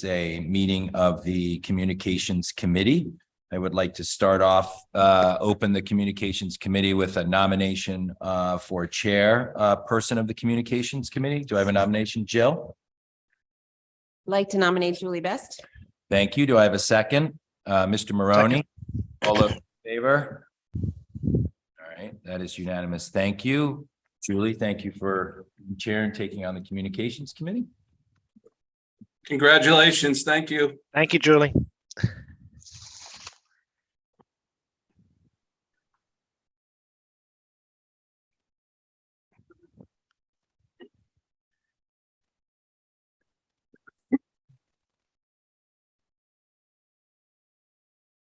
A meeting of the Communications Committee. I would like to start off, open the Communications Committee with a nomination for chair person of the Communications Committee. Do I have a nomination, Jill? I'd like to nominate Julie Best. Thank you. Do I have a second? Mr. Maroney? All those in favor? All right, that is unanimous. Thank you. Julie, thank you for being chair and taking on the Communications Committee. Congratulations. Thank you. Thank you, Julie.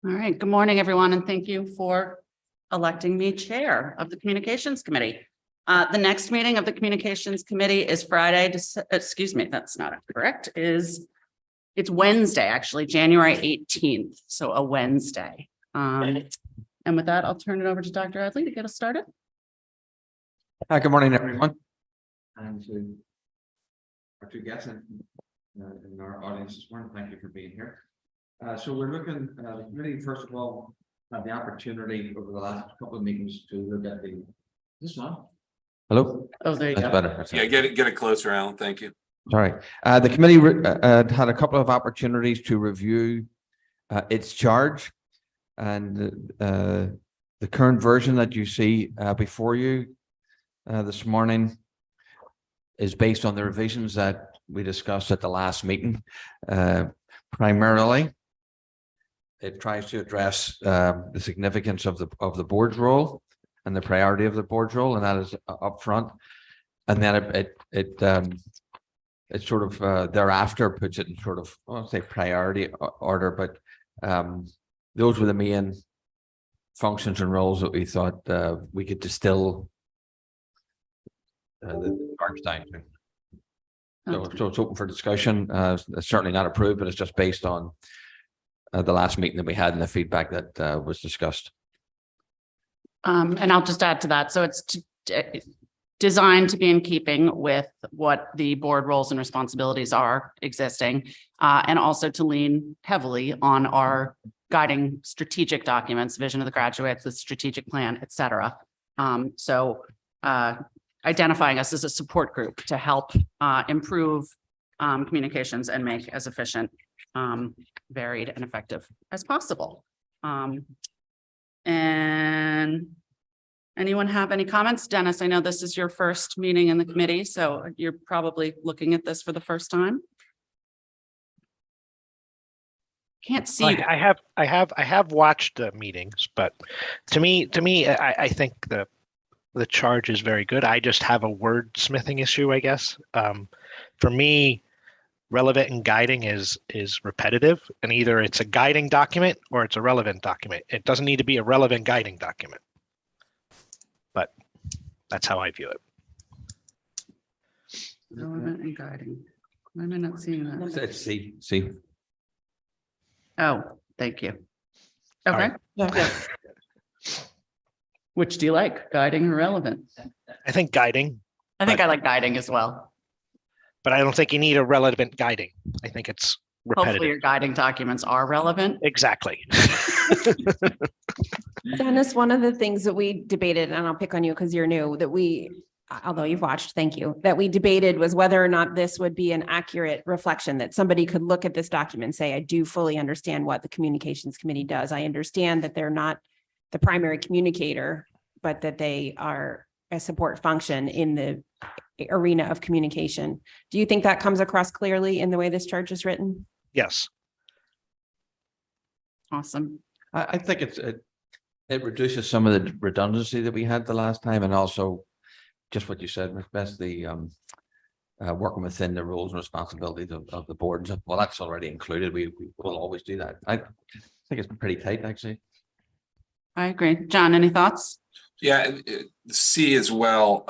All right, good morning, everyone, and thank you for electing me chair of the Communications Committee. The next meeting of the Communications Committee is Friday, excuse me, that's not correct, it's Wednesday, actually, January 18th, so a Wednesday. And with that, I'll turn it over to Dr. Adley to get us started. Hi, good morning, everyone. And to our two guests in our audience this morning, thank you for being here. So we're looking, the committee, first of all, had the opportunity over the last couple of meetings to look at this one. Hello? Oh, there you That's go. better. Yeah, get it closer, Alan. Thank you. All right. The committee had a couple of opportunities to review its charge, and the current version that you see before you this morning is based on the revisions that we discussed at the last meeting. Primarily, it tries to address the significance of the board's role and the priority of the board's role, and that is up front. And then it sort of thereafter puts it in sort of, I won't say priority order, but those were the main functions and roles that we thought we could distill the charge down to. So it's open for discussion. It's certainly not approved, but it's just based on the last meeting that we had and the feedback that was discussed. And I'll just add to that. So it's designed to be in keeping with what the board roles and responsibilities are existing, and also to lean heavily on our guiding strategic documents, vision of the graduates, the strategic plan, et cetera. Identifying us as a support group to help improve communications and make as efficient, varied, and effective as possible. And anyone have any comments? Dennis, I know this is your first meeting in the committee, so you're probably looking at this for the first time. Can't see. I have watched the meetings, but to me, I think the charge is very good. I just have a wordsmithing issue, I guess. For me, relevant and guiding is repetitive, and either it's a guiding document or it's a relevant document. It doesn't need to be a relevant guiding document, but that's how I view it. Relevant and guiding. Why am I not seeing that? See. Oh, thank you. Okay. Yeah. Which do you like, guiding or relevant? I think guiding, I think I like guiding as well. but I don't think you need a relevant guiding. I think it's Hopefully repetitive. your guiding documents are relevant. Exactly. Dennis, one of the things that we debated, and I'll pick on you because you're new, that although you've watched, thank you, that we debated was whether or not this would be an accurate reflection, that somebody could look at this document and say, I do fully understand what the Communications Committee does. I understand that they're not the primary communicator, but that they are a support function in the arena of communication. Do you think that comes across clearly in the way this charge is written? Yes. Awesome. I think it reduces some of the redundancy that we had the last time, and also just what you said, Macbeth, the working within the roles and responsibilities of the boards. Well, that's already included. We will always do that. I think it's pretty tight, actually. I agree. John, any thoughts? Yeah, C as well.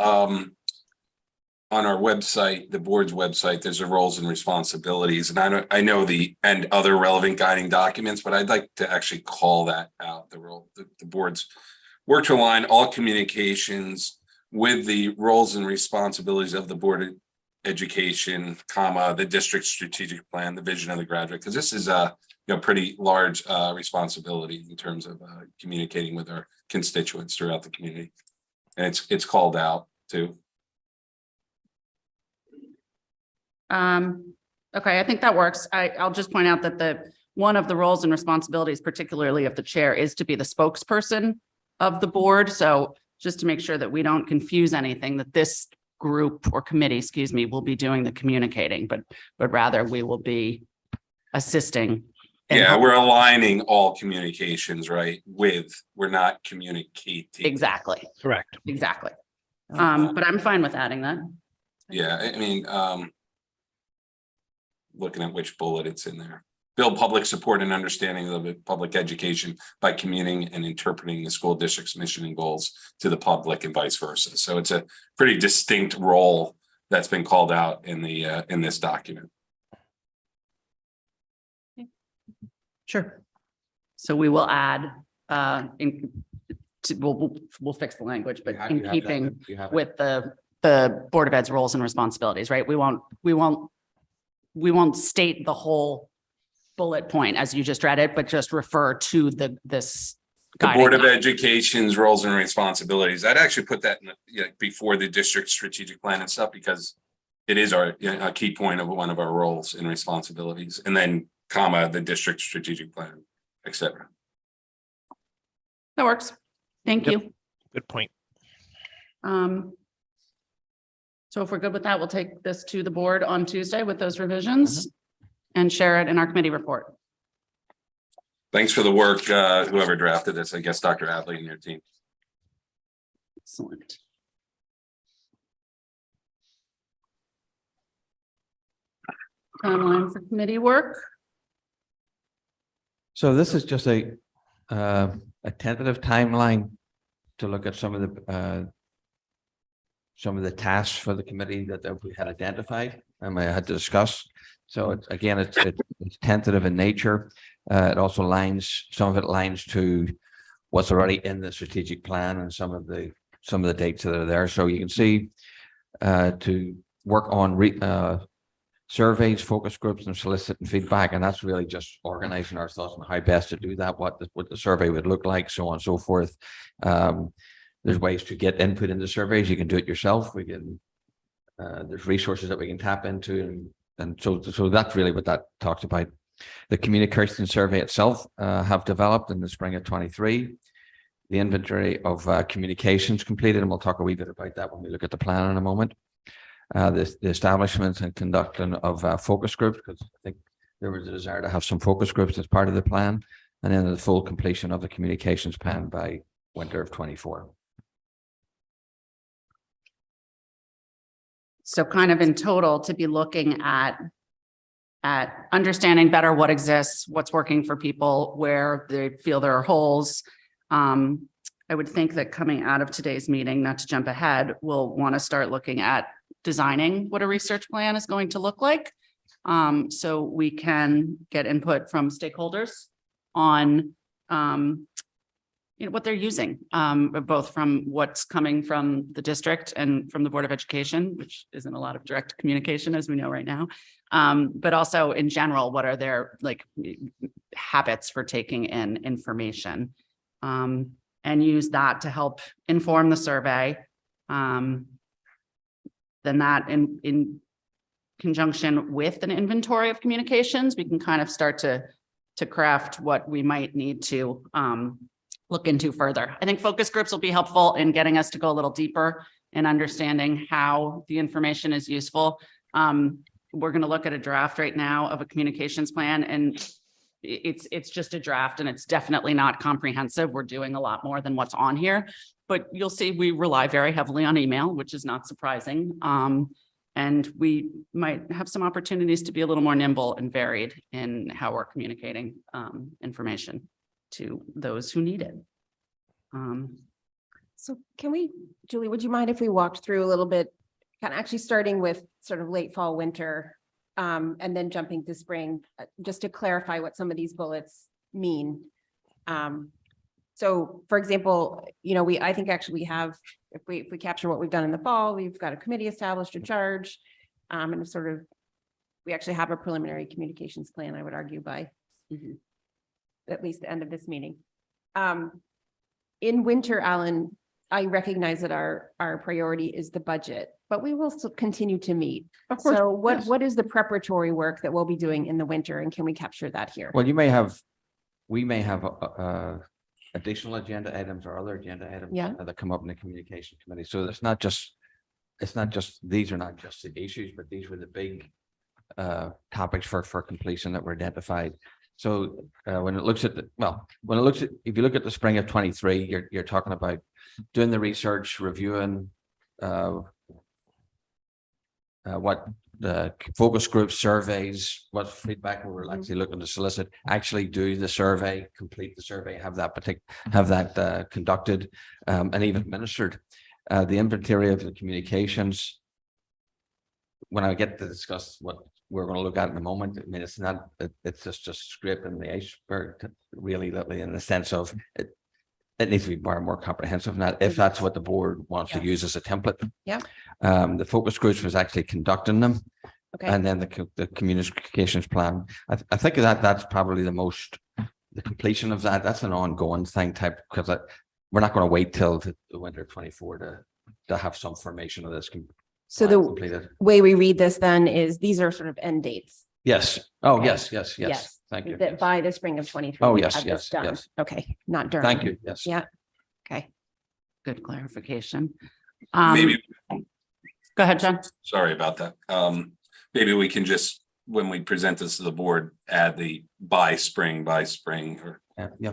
On our website, the board's website, there's a roles and responsibilities, and I know the and other relevant guiding documents, but I'd like to actually call that out. The board's work to align all communications with the roles and responsibilities of the board education, comma, the district strategic plan, the vision of the graduate, because this is a, pretty large responsibility in terms of communicating with our constituents throughout the community. And it's called out too. Okay, I think that works. I'll just point out that one of the roles and responsibilities, particularly of the chair, is to be the spokesperson of the board. So just to make sure that we don't confuse anything, that this group or committee, excuse me, will be doing the communicating, but rather we will be assisting. and Yeah, helping. we're aligning all communications, right? We're not communicating. Exactly, Correct. exactly. But I'm fine with adding that. Yeah, I mean, looking at which bullet it's in there. Build public support and understanding of the public education by communicating and interpreting the school district's mission and goals to the public and vice versa. So it's a pretty distinct role that's been called out in the in this document. Sure. So we will add, we'll fix the language, but in keeping with the Board of Ed's roles and responsibilities, right? We won't state the whole bullet point as you just read it, but just refer to this. The Board of guiding Education's roles and responsibilities. I'd actually put that in before the district strategic plan and stuff, because it is our a key point of one of our roles and responsibilities, and then comma, the district strategic plan, etc. That works. Thank Yep. you. Good point. So if we're good with that, we'll take this to the board on Tuesday with those revisions and share it in our committee report. Thanks for the work, whoever drafted this, I guess Dr. Adley and your team. Excellent. Timeline for committee work. So this is just a tentative timeline to look at some of the tasks for the committee that we had identified and I had to discuss. So it's tentative in nature. It also some of it lines to what's already in the strategic plan and some of the dates that are there. So you can see to work on surveys, focus groups, and soliciting feedback, and that's really just organizing our thoughts on how best to do that, what the survey would look like, so on and so forth. There's ways to get input into surveys. You can do it yourself. We can. There's resources that we can tap into, and so that's really what that talks about. The communication survey itself have developed in the spring of 23. The inventory of communications completed, and we'll talk a wee bit about that when we look at the plan in a moment. The establishment and conducting of focus groups, because I think there was a desire to have some focus groups as part of the plan, and then the full completion of the communications plan by winter of 24. So kind of in total to be looking at understanding better what exists, what's working for people, where they feel there are holes. I would think that coming out of today's meeting, not to jump ahead, we'll want to start looking at designing what a research plan is going to look like. So we can get input from stakeholders on what they're using, both from what's coming from the district and from the Board of Education, which isn't a lot of direct communication, as we know right now. But also in general, what are their habits for taking in information, and use that to help inform the survey. Then that in conjunction with an inventory of communications, we can kind of start to craft what we might need to look into further. I think focus groups will be helpful in getting us to go a little deeper in understanding how the information is useful. We're going to look at a draft right now of a communications plan, and it's just a draft, and it's definitely not comprehensive. We're doing a lot more than what's on here, but you'll see we rely very heavily on email, which is not surprising. And we might have some opportunities to be a little more nimble and varied in how we're communicating information to those who need it. So can we, Julie, would you mind if we walked through a little bit, kind of actually starting with sort of late fall, winter, and then jumping to spring, just to clarify what some of these bullets mean. So for example, I think actually we have, if we capture what we've done in the fall, we've got a committee established in charge. And sort of, we actually have a preliminary communications plan, I would argue, by at least the end of this meeting. In winter, Alan, I recognize that our priority is the budget, but we will still continue to meet. Of course, So yes. what is the preparatory work that we'll be doing in the winter, and can we capture that here? Well, we may have additional agenda items or other agenda items Yeah. that come up in the communication committee. So these are not just the issues, but these were the big topics for completion that were identified. So when it looks at if you look at the spring of 23, you're talking about doing the research, reviewing what the focus group surveys, what feedback we were actually looking to solicit, actually do the survey, complete the survey, have that conducted and even administered. The inventory of the communications. When I get to discuss what we're going to look at in a moment, I mean, it's just scraping the iceberg, really, in the sense of it needs to be more comprehensive than that, if that's what the board wants to use as a template. Yeah. The focus groups was actually conducting them. Okay, And then the communications plan. I think that's probably the completion of that. That's an ongoing thing type, because we're not going to wait till the winter 24 to have some formation of this. so the Completed. way we read this then is these are sort of end dates. Yes. Oh, Okay. yes. Thank you. That by the spring of 23. Oh, we yes, have this yes, done. yes. Okay, not during. Thank you. Yes. Yeah. Okay. Good clarification. Maybe, Go ahead, John. sorry about that. Maybe we can just, when we present this to the board, add the by spring, or, Yeah.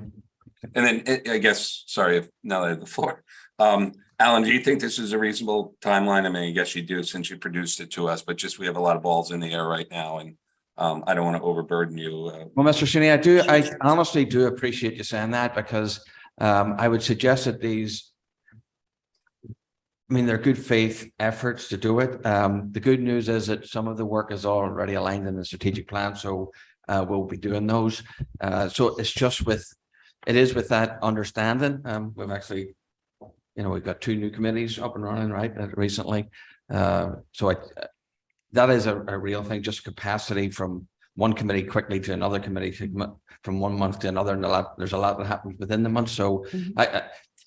and then I guess, sorry, now that I have the floor. Alan, do you think this is a reasonable timeline? I mean, I guess you do since you produced it to us, but just we have a lot of balls in the air right now, and I don't want to overburden you. Well, Mr. Shinny, I honestly do appreciate you saying that, because I would suggest that they're good faith efforts to do it. The good news is that some of the work is already aligned in the strategic plan, so we'll be doing those. So it's just with that understanding. We've actually, we've got 2 new committees up and running, right, recently. So that is a real thing, just capacity from one committee quickly to another committee, from 1 month to another, and there's a lot that happens within the month. So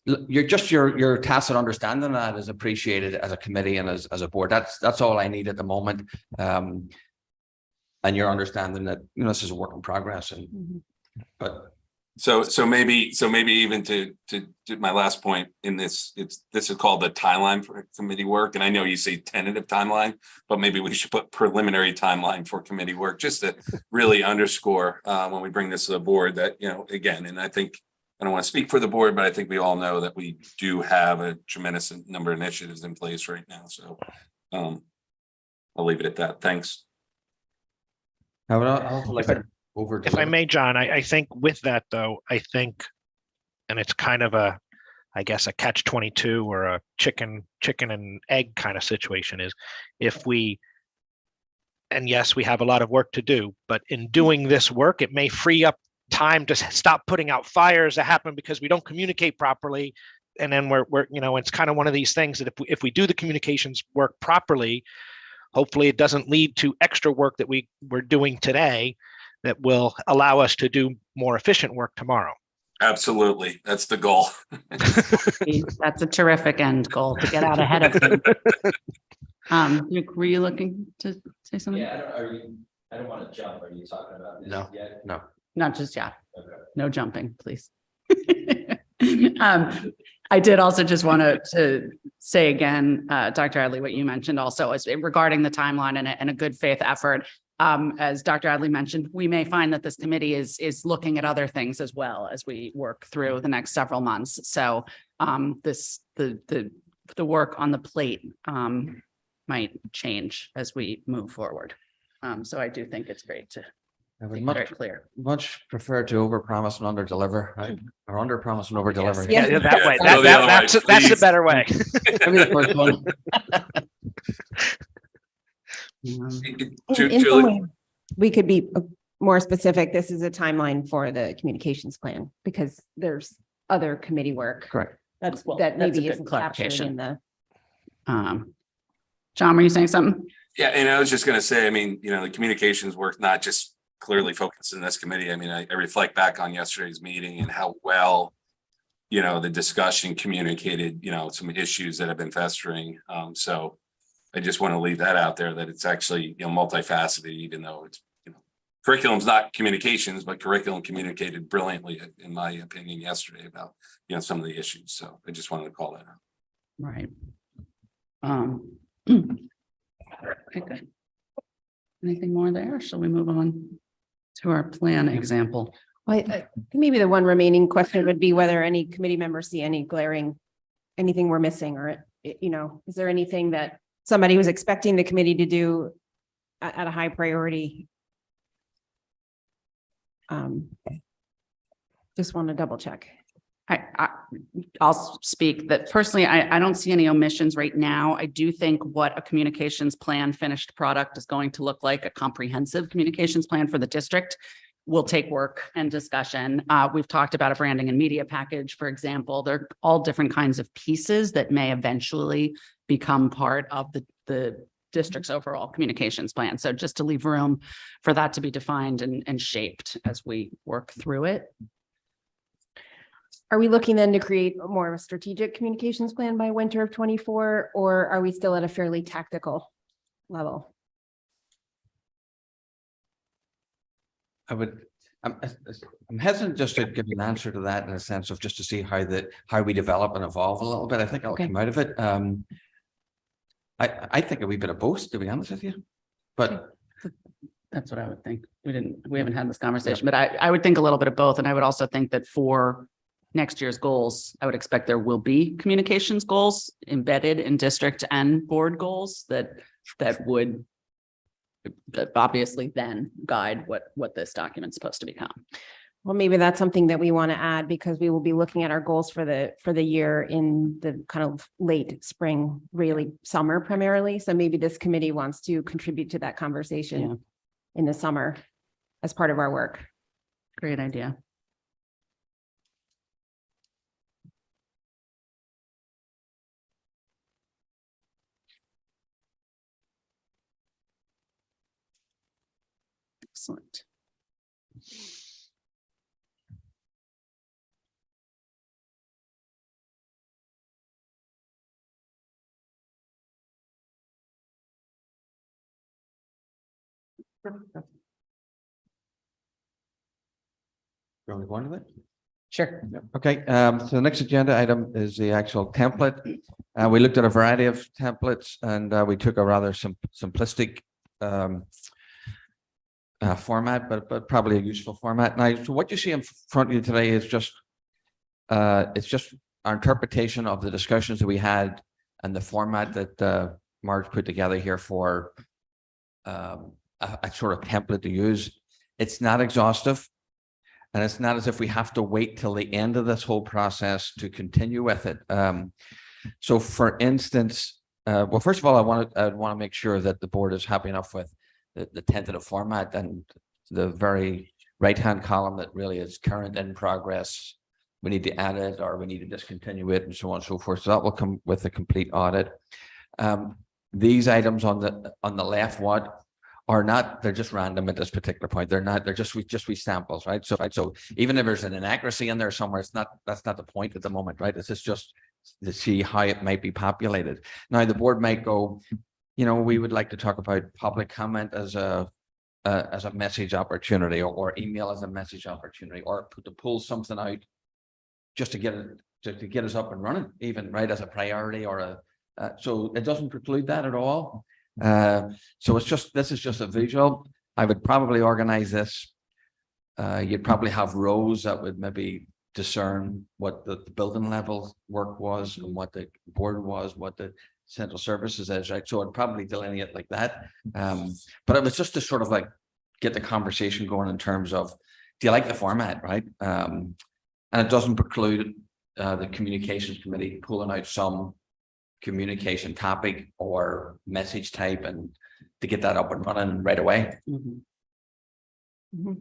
your tacit understanding of that is appreciated as a committee and as a board. That's all I need at the moment. And your understanding that this is a work in progress, but So maybe even to my last point in this, this is called the timeline for committee work. And I know you say tentative timeline, but maybe we should put preliminary timeline for committee work, just to really underscore when we bring this to the board that, again, and I think, I don't want to speak for the board, but I think we all know that we do have a tremendous number of initiatives in place right now. So I'll leave it at that. Thanks. I would also like to over. If I may, John, I think with that though, and it's kind of a catch-22 or a chicken and egg kind of situation, is and yes, we have a lot of work to do, but in doing this work, it may free up time to stop putting out fires that happen because we don't communicate properly. And then we're it's kind of one of these things that if we do the communications work properly, hopefully it doesn't lead to extra work that we're doing today that will allow us to do more efficient work tomorrow. Absolutely. That's the goal. That's a terrific end goal, to get out ahead of them. Luke, were you looking to say something? Yeah, I don't want to jump. Are you talking about this No. yet? No. Not just yet. Okay. No jumping, please. I did also just want to say again, Dr. Adley, what you mentioned also is regarding the timeline and a good faith effort. As Dr. Adley mentioned, we may find that this committee is looking at other things as well as we work through the next several months. So the work on the plate might change as we move forward. So I do think it's great to I would be very clear. much prefer to overpromise and underdeliver, right? Or underpromise and overdeliver. Yes. Yeah, that way. Yeah, go the other way, That's the please. better way. Maybe the first one. In Julie, some way, we could be more specific. This is a timeline for the communications plan because there's other committee work Correct. That's that maybe a good isn't captured in the. John, were you saying something? Yeah, and I was just gonna say, I mean, the communications work not just clearly focused in this committee. I mean, I reflect back on yesterday's meeting and how well, the discussion communicated, some issues that have been festering. So I just want to leave that out there, that it's actually, multifaceted, even though it's, curriculum's not communications, but curriculum communicated brilliantly, in my opinion, yesterday about, some of the issues. So I just wanted to call that out. Right. Okay, good. Anything more there? Shall we move on to our plan example? Well, I think maybe the one remaining question would be whether any committee members see any glaring, anything we're missing, or, is there anything that somebody was expecting the committee to do at a high priority? Just want to double check. I'll speak that personally, I don't see any omissions right now. I do think what a communications plan finished product is going to look like, a comprehensive communications plan for the district, will take work and discussion. We've talked about a branding and media package, for example. They're all different kinds of pieces that may eventually become part of the district's overall communications plan. So just to leave room for that to be defined and shaped as we work through it. Are we looking then to create more of a strategic communications plan by winter of 24, or are we still at a fairly tactical level? I'm hesitant just to give an answer to that in a sense of just to see how we develop and evolve a little bit. I think I'll Okay. come out of it. I think a wee bit of both, to be honest with you. But That's what I would think. We haven't had this conversation, but I would think a little bit of both. And I would also think that for next year's goals, I would expect there will be communications goals embedded in district and board goals that would obviously then guide what this document's supposed to become. Well, maybe that's something that we want to add, because we will be looking at our goals for the year in the kind of late spring, really summer primarily. So maybe this committee wants to contribute to that Yeah. conversation in the summer as part of our work. Great idea. Excellent. you want to go on to it? Sure. Okay, so the next agenda item is the actual template. We looked at a variety of templates and we took a rather simplistic format, but probably a useful format. Now, so what you see in front of you today is just it's just our interpretation of the discussions that we had and the format that Mark put together here for a sort of template to use. It's not exhaustive. And it's not as if we have to wait till the end of this whole process to continue with it. So for instance, well, first of all, I want to make sure that the board is happy enough with the tentative format, and the very right-hand column that really is current in progress. We need to add it, or we need to discontinue it, and so on and so forth. So that will come with a complete audit. These items on the left, are not, they're just random at this particular point. They're not, they're just we samples, right? So even if there's an inaccuracy in there somewhere, that's not the point at the moment, right? This is just to see how it might be populated. Now, the board might go, we would like to talk about public comment as a message opportunity, or email as a message opportunity, or to pull something out just to get us up and running, even, right, as a priority, or so it doesn't preclude that at all. So this is just a visual. I would probably organize this. You'd probably have rows that would maybe discern what the building level work was and what the board was, what the central services is, right? So I'd probably delineate like that. But it was just to sort of like get the conversation going in terms of, do you like the format, right? And it doesn't preclude the communications committee pulling out some communication topic or message type and to get that up and running right away. Mhm. Mhm.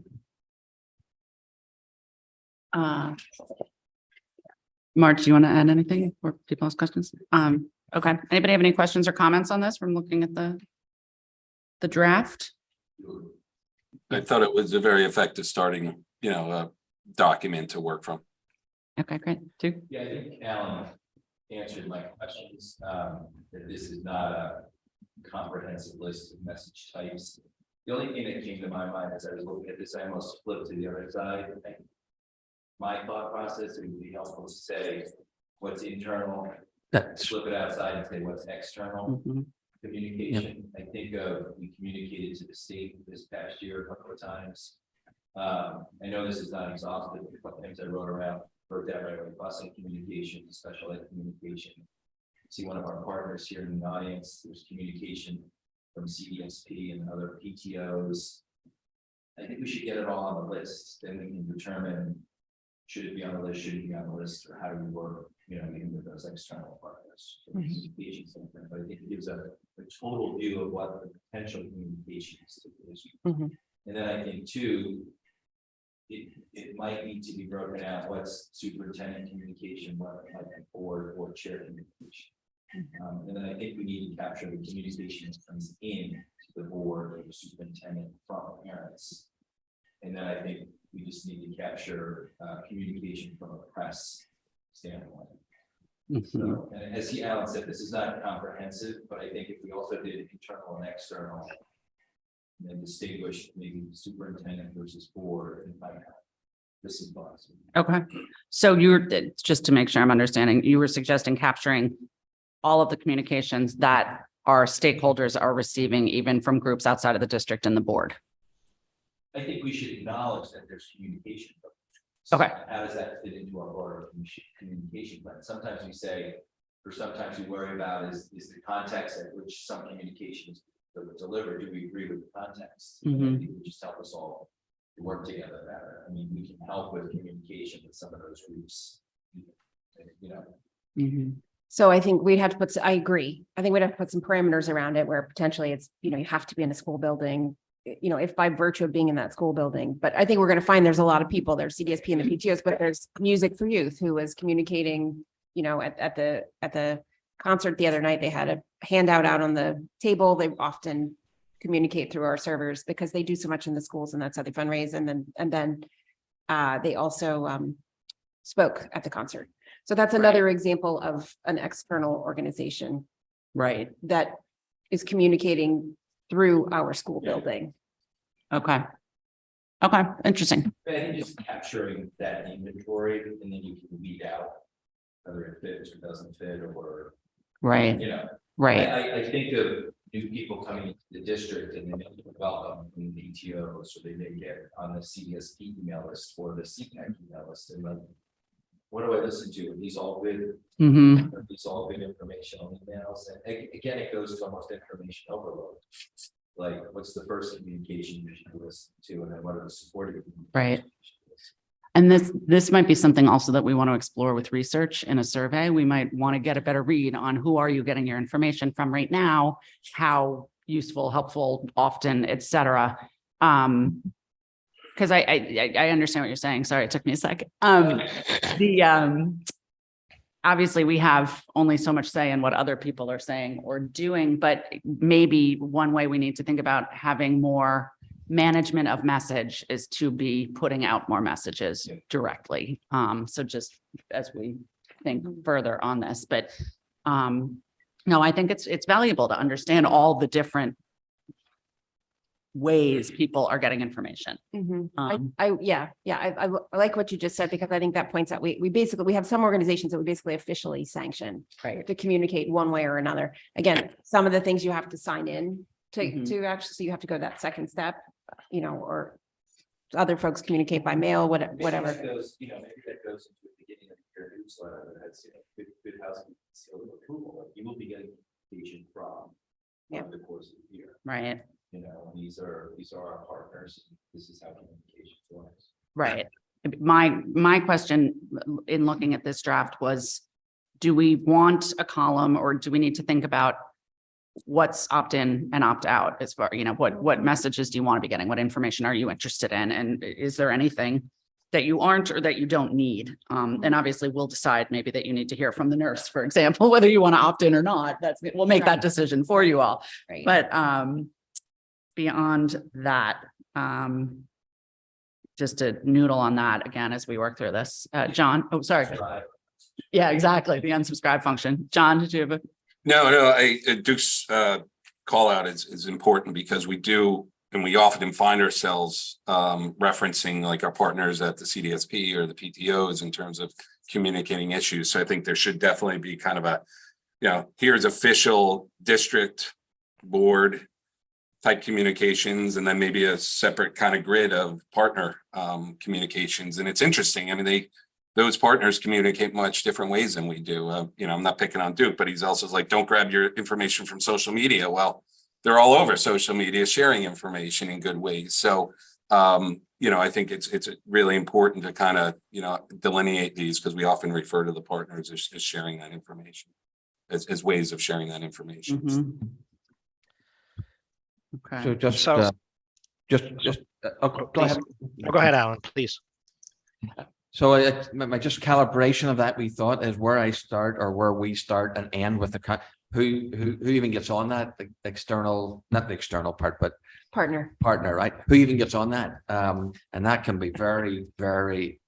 Mark, do you want to add anything or people ask questions? Okay. Anybody have any questions or comments on this from looking at the the draft? I thought it was a very effective starting, document to work from. Okay, great. Two. Yeah, I think Alan answered my questions, that this is not a comprehensive list of message types. The only thing that came to my mind as I was looking at this, I almost flipped to the other side. I think my thought process, it would be helpful to say what's internal, That's, flip it outside and say what's external Mhm. communication. I think we communicated to the state this past year a couple of times. I know this is not exhaustive, but a couple of things I wrote down right away, busing communication, special ed communication. See one of our partners here in the audience, there's communication from CDSP and other PTOs. I think we should get it all on the list, then we can determine, should it be on the list, should it be on the list, or how do we work, even with those external partners. for communication standpoint. But I think it gives a total view of what the potential communications is. Mhm. And then I think too, it might need to be broken out, what's superintendent communication, what might be board or chair communication. And then I think we need to capture the communication that comes in to the board or the superintendent from parents. And then I think we just need to capture communication from a press standpoint. Mhm. So, and as Alan said, this is not comprehensive, but I think if we also did internal and external, and then distinguish maybe superintendent versus board and find out. This is possible. Okay, so just to make sure I'm understanding, you were suggesting capturing all of the communications that our stakeholders are receiving, even from groups outside of the district and the board. I think we should acknowledge that there's communication. So Okay. how does that fit into our broader communication plan? Sometimes we say, or sometimes we worry about is the context at which some communications delivered. Do we agree with the context? And I think it would just help us all to work together better. I mean, we can help with communication with some of those groups. So I think we'd have to I agree. I think we'd have to put some parameters around it where potentially it's, you have to be in a school building, if by virtue of being in that school building. But I think we're going to find there's a lot of people, there's CDSP and the PTOs, but there's Music for Youth who was communicating, at the concert the other night, they had a handout out on the table. They often communicate through our servers because they do so much in the schools and that's how they fundraise. And then they also spoke at the concert. So that's another example of an external organization Right. that is communicating through our school building. Okay. Okay, interesting. But I think just capturing that inventory and then you can weed out whether it fits or doesn't fit or, Right, right. I think of new people coming into the district and they may be welcome from the PTOs, or they may get on the CDSP email list or the CPAC email list. And like, what do I listen to? Are these all good? Hmm. Are these all good informational emails? And again, it goes to almost information overload. Like, what's the first communication you should listen to, and then what are the supportive? Right. And this might be something also that we want to explore with research in a survey. We might want to get a better read on who are you getting your information from right now, how useful, helpful, often, et cetera. Because I understand what you're saying. Sorry, it took me a second. Obviously we have only so much say in what other people are saying or doing, but maybe one way we need to think about having more management of message is to be putting out more messages directly. So just as we think further on this, but no, I think it's valuable to understand all the different ways people are getting information. I like what you just said, because I think that points out, we have some organizations that we basically officially sanction Right. to communicate one way or another. Again, some of the things you have to sign in to actually, so you have to go that second step, or other folks communicate by mail, whatever. Maybe that goes into the beginning of your newsletter that has, good housing seal of approval. Like, you will be getting communication from over the course of the year. Right. These are our partners. This is how communication works. Right. My question in looking at this draft was, do we want a column, or do we need to think about what's opt-in and opt-out as far, what messages do you want to be getting? What information are you interested in? And is there anything that you aren't or that you don't need? And obviously we'll decide maybe that you need to hear from the nurse, for example, whether you want to opt in or not. We'll make that decision for you all. Right. But beyond that, just to noodle on that again as we work through this, John, oh, sorry. Yeah, exactly. The unsubscribe function. John, did you have a? No, Duke's call out is important because we do, and we often find ourselves referencing like our partners at the CDSP or the PTOs in terms of communicating issues. So I think there should definitely be kind of a, here's official district board type communications, and then maybe a separate kind of grid of partner communications. And it's interesting. I mean, those partners communicate much different ways than we do. I'm not picking on Duke, but he's also like, don't grab your information from social media. Well, they're all over social media sharing information in good ways. So, I think it's really important to kind of, delineate these because we often refer to the partners as sharing that information, as ways of sharing that information. Mhm. So Okay, just, So- go ahead. Go ahead, Alan, please. So my just calibration of that, we thought, is where I start or where we start and end with the, who even gets on that, the external, not the external part, but Partner. partner, right? Who even gets on that? And that can be very, very,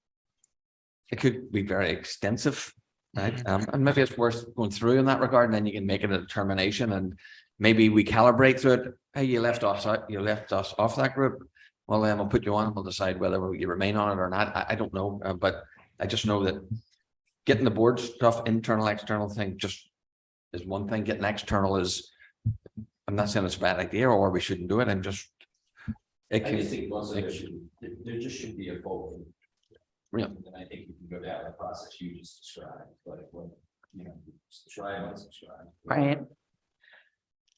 it could be very extensive, right? And maybe it's worth going through in that regard, and then you can make it a determination, and maybe we calibrate through it. Hey, you left us off that group. Well, then we'll put you on and we'll decide whether you remain on it or not. I don't know, but I just know that getting the board stuff, internal, external thing, just is one thing. Getting external is, I'm not saying it's a bad idea or we shouldn't do it. I'm just, it I can, just think most of it there just should be a vote. Yeah. And I think you can go down the process you just described, but when, subscribe, unsubscribe. right.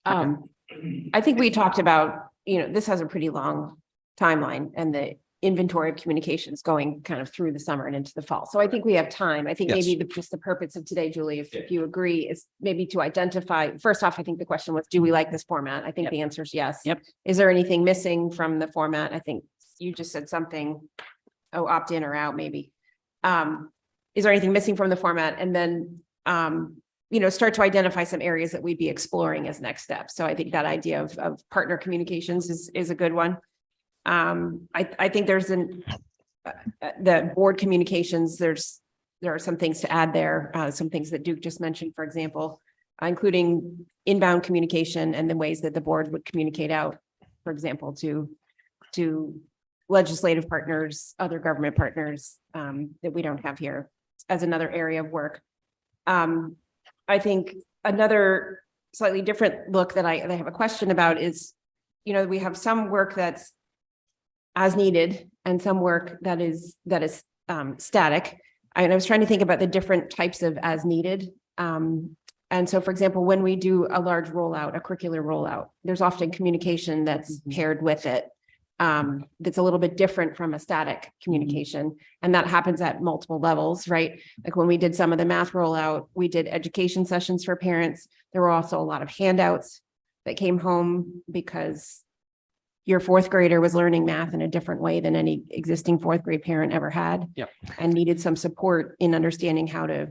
I think we talked about, this has a pretty long timeline and the inventory of communications going kind of through the summer and into the fall. So I think we have time. I think Yes. maybe just the purpose of today, Julie, if you agree, is maybe to identify, first off, I think the question was, do we like this format? I think the answer is yes. Yep. Is there anything missing from the format? I think you just said something, opt in or out, maybe. Is there anything missing from the format? And then, start to identify some areas that we'd be exploring as next steps. So I think that idea of partner communications is a good one. I think there's the board communications, there are some things to add there, some things that Duke just mentioned, for example, including inbound communication and the ways that the board would communicate out, for example, to legislative partners, other government partners, that we don't have here as another area of work. I think another slightly different look that I have a question about is, we have some work that's as needed and some work that is static. I was trying to think about the different types of as needed. And so, for example, when we do a large rollout, a curricular rollout, there's often communication that's paired with it. That's a little bit different from a static communication. And that happens at multiple levels, right? Like when we did some of the math rollout, we did education sessions for parents. There were also a lot of handouts that came home because your fourth grader was learning math in a different way than any existing fourth grade parent ever had. Yep. And needed some support in understanding how to,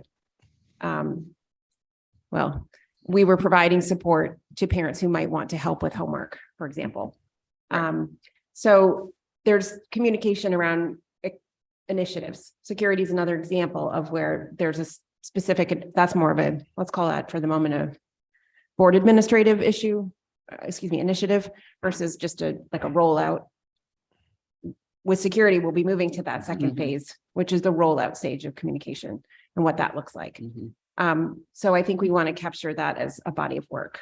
we were providing support to parents who might want to help with homework, for example. So there's communication around initiatives. Security is another example of where there's a specific, that's more of a, let's call that for the moment, a board administrative initiative versus just like a rollout. With security, we'll be moving to that second phase, which is the rollout stage of communication and what that looks like. So I think we want to capture that as a body of work.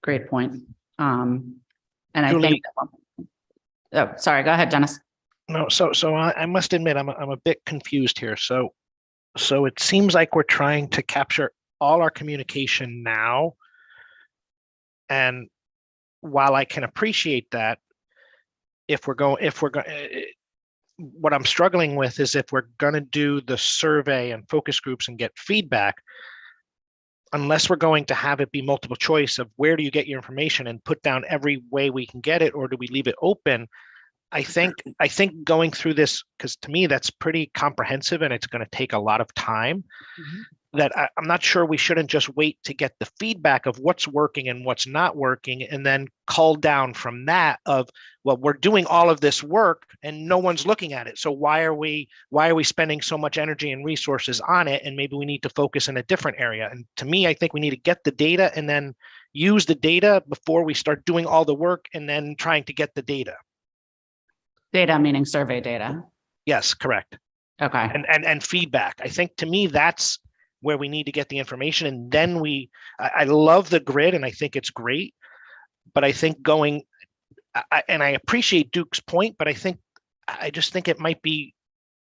Great point. And I Julie- think, oh, sorry, go ahead, Dennis. No, so I must admit, I'm a bit confused here. So it seems like we're trying to capture all our communication now. And while I can appreciate that, what I'm struggling with is if we're going to do the survey and focus groups and get feedback, unless we're going to have it be multiple choice of where do you get your information and put down every way we can get it, or do we leave it open? I think going through this, because to me, that's pretty comprehensive and it's going to take a lot of time. I'm not sure we shouldn't just wait to get the feedback of what's working and what's not working, and then cull down from that of, well, we're doing all of this work and no one's looking at it. So why are we spending so much energy and resources on it? And maybe we need to focus in a different area. And to me, I think we need to get the data and then use the data before we start doing all the work and then trying to get the data. Data meaning survey data. Yes, correct. Okay. And feedback. I think to me, that's where we need to get the information. And then I love the grid and I think it's great, but I think and I appreciate Duke's point, but I just think it might be,